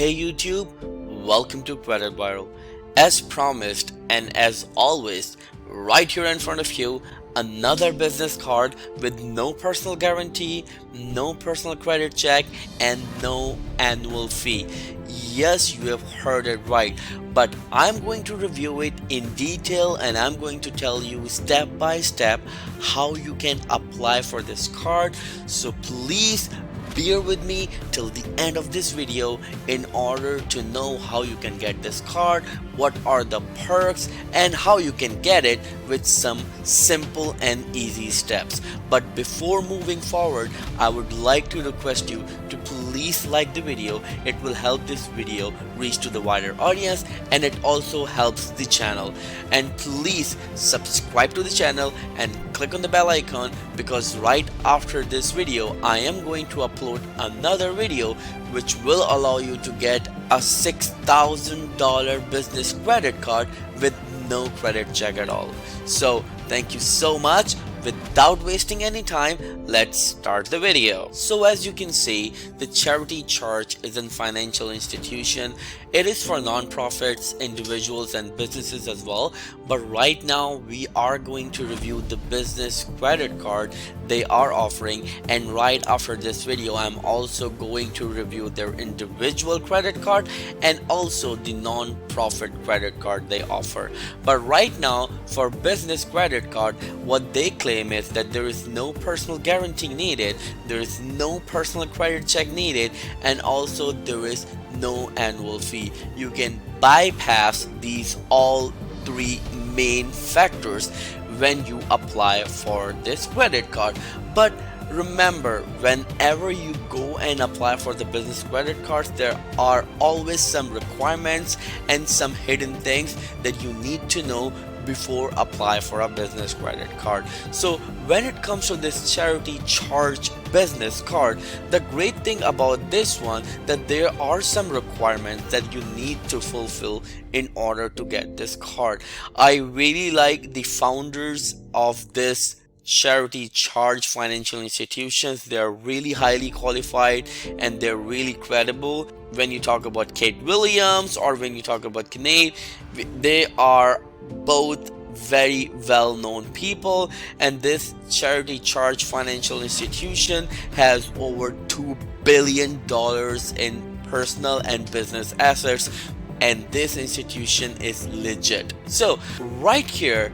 Hey YouTube, welcome to Credit Bureau. As promised and as always, right here in front of you, another business card with no personal guarantee, no personal credit check, and no annual fee. Yes, you have heard it right, but I'm going to review it in detail and I'm going to tell you step by step how you can apply for this card. So please bear with me till the end of this video in order to know how you can get this card, what are the perks, and how you can get it with some simple and easy steps. But before moving forward, I would like to request you to please like the video. It will help this video reach to the wider audience and it also helps the channel. And please subscribe to the channel and click on the bell icon, because right after this video I am going to upload another video which will allow you to get a $6,000 business credit card with no credit check at all. So thank you so much. Without wasting any time, let's start the video. So as you can see, the charity charge is a financial institution. It is for non-profits, individuals and businesses as well. But right now we are going to review the business credit card they are offering, and right after this video I'm also going to review their individual credit card and also the non-profit credit card they offer. But right now for business credit card, what they claim is that there is no personal guarantee needed, there is no personal credit check needed, and also there is no annual fee. You can bypass these all three main factors when you apply for this credit card. But remember, whenever you go and apply for the business credit cards, there are always some requirements and some hidden things that you need to know before apply for a business credit card. So when it comes to this charity charge business card, the great thing about this one that there are some requirements that you need to fulfill in order to get this card. I really like the founders of this charity charge financial institutions. They're really highly qualified and they're really credible. When you talk about Kate Williams or when you talk about Kinane, they are both very well-known people, and this charity charge financial institution has over $2 billion in personal and business assets, and this institution is legit. So right here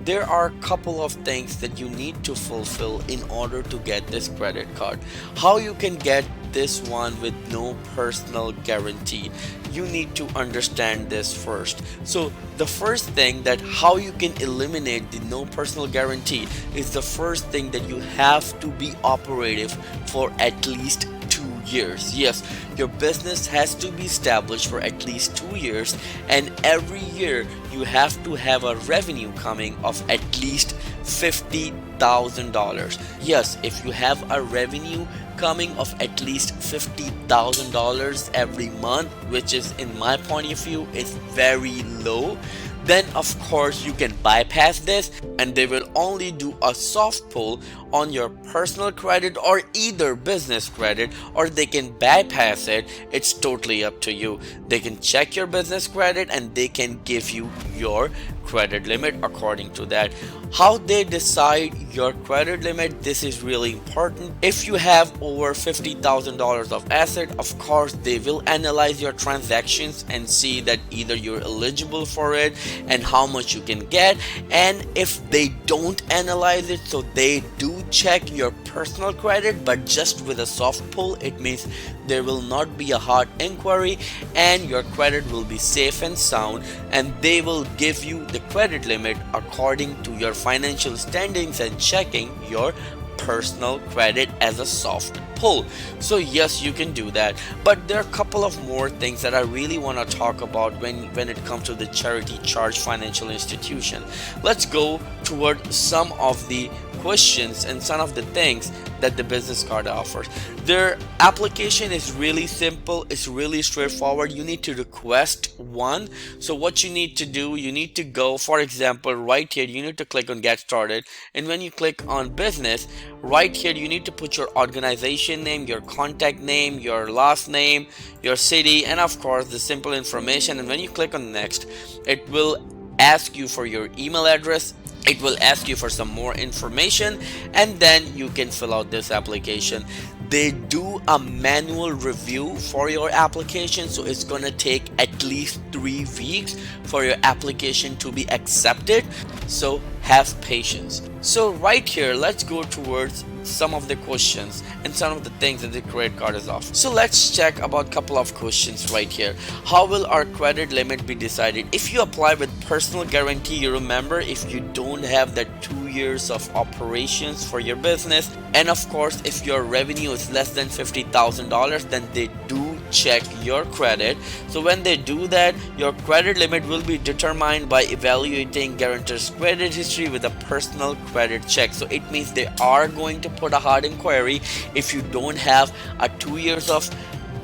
there are a couple of things that you need to fulfill in order to get this credit card. How you can get this one with no personal guarantee, you need to understand this first. So the first thing, that how you can eliminate the no personal guarantee, is the first thing that you have to be operative for at least 2 years. Yes, your business has to be established for at least 2 years, and every year you have to have a revenue coming of at least $50,000. Yes, if you have a revenue coming of at least $50,000 every month, which is in my point of view is very low, then of course you can bypass this and they will only do a soft pull on your personal credit or either business credit, or they can bypass it. It's totally up to you. They can check your business credit and they can give you your credit limit according to that. How they decide your credit limit, this is really important. If you have over $50,000 of asset, of course they will analyze your transactions and see that either you're eligible for it and how much you can get. And if they don't analyze it, so they do check your personal credit but just with a soft pull, it means there will not be a hard inquiry and your credit will be safe and sound, and they will give you the credit limit according to your financial standings and checking your personal credit as a soft pull. So yes, you can do that, but there are a couple of more things that I really want to talk about when it comes to the charity charge financial institution. Let's go toward some of the questions and some of the things that the business card offers. Their application is really simple, it's really straightforward. You need to request one. So what you need to do, you need to go, for example, right here, you need to click on get started, and when you click on business, right here you need to put your organization name, your contact name, your last name, your city, and of course the simple information. And when you click on next, it will ask you for your email address, it will ask you for some more information, and then you can fill out this application. They do a manual review for your application, so it's gonna take at least 3 weeks for your application to be accepted, so have patience. So right here, let's go towards some of the questions and some of the things that the credit card is offering. So let's check about a couple of questions right here. How will our credit limit be decided? If you apply with personal guarantee, you remember, if you don't have that 2 years of operations for your business, and of course if your revenue is less than $50,000, then they do check your credit. So when they do that, your credit limit will be determined by evaluating guarantor's credit history with a personal credit check. So it means they are going to put a hard inquiry if you don't have a 2 years of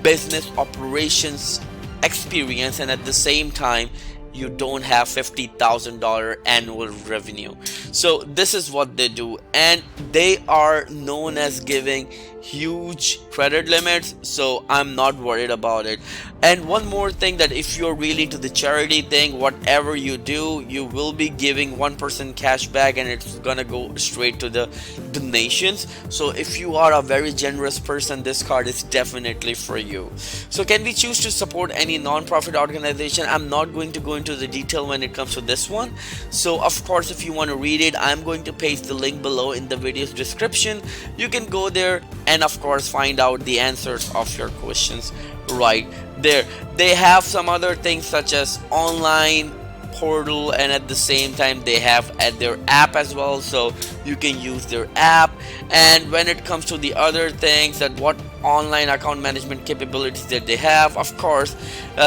business operations experience, and at the same time you don't have $50,000 annual revenue. So this is what they do, and they are known as giving huge credit limits, so I'm not worried about it. And one more thing, that if you're really into the charity thing, whatever you do, you will be giving 1% cash back, and it's gonna go straight to the donations. So if you are a very generous person, this card is definitely for you. So can we choose to support any non-profit organization? I'm not going to go into the detail when it comes to this one. So of course, if you want to read it, I'm going to paste the link below in the video's description. You can go there and of course find out the answers of your questions right there. They have some other things such as online portal, and at the same time they have at their app as well, so you can use their app. And when it comes to the other things, that what online account management capabilities that they have, of course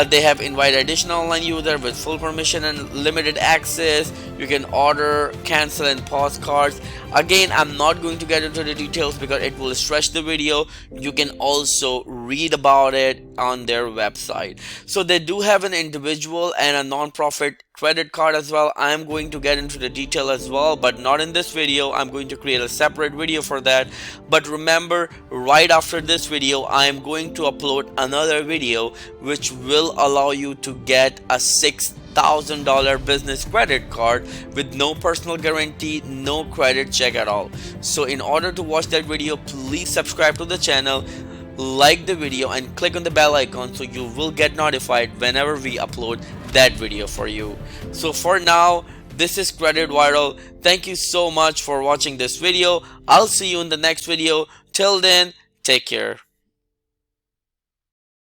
they have invite additional online user with full permission and limited access. You can order, cancel and pause cards. Again, I'm not going to get into the details because it will stretch the video. You can also read about it on their website. So they do have an individual and a non-profit credit card as well. I'm going to get into the detail as well, but not in this video. I'm going to create a separate video for that. But remember, right after this video, I am going to upload another video which will allow you to get a $6,000 business credit card with no personal guarantee, no credit check at all. So in order to watch that video, please subscribe to the channel, like the video and click on the bell icon so you will get notified whenever we upload that video for you. So for now, this is Credit Viral. Thank you so much for watching this video. I'll see you in the next video. Till then, take care.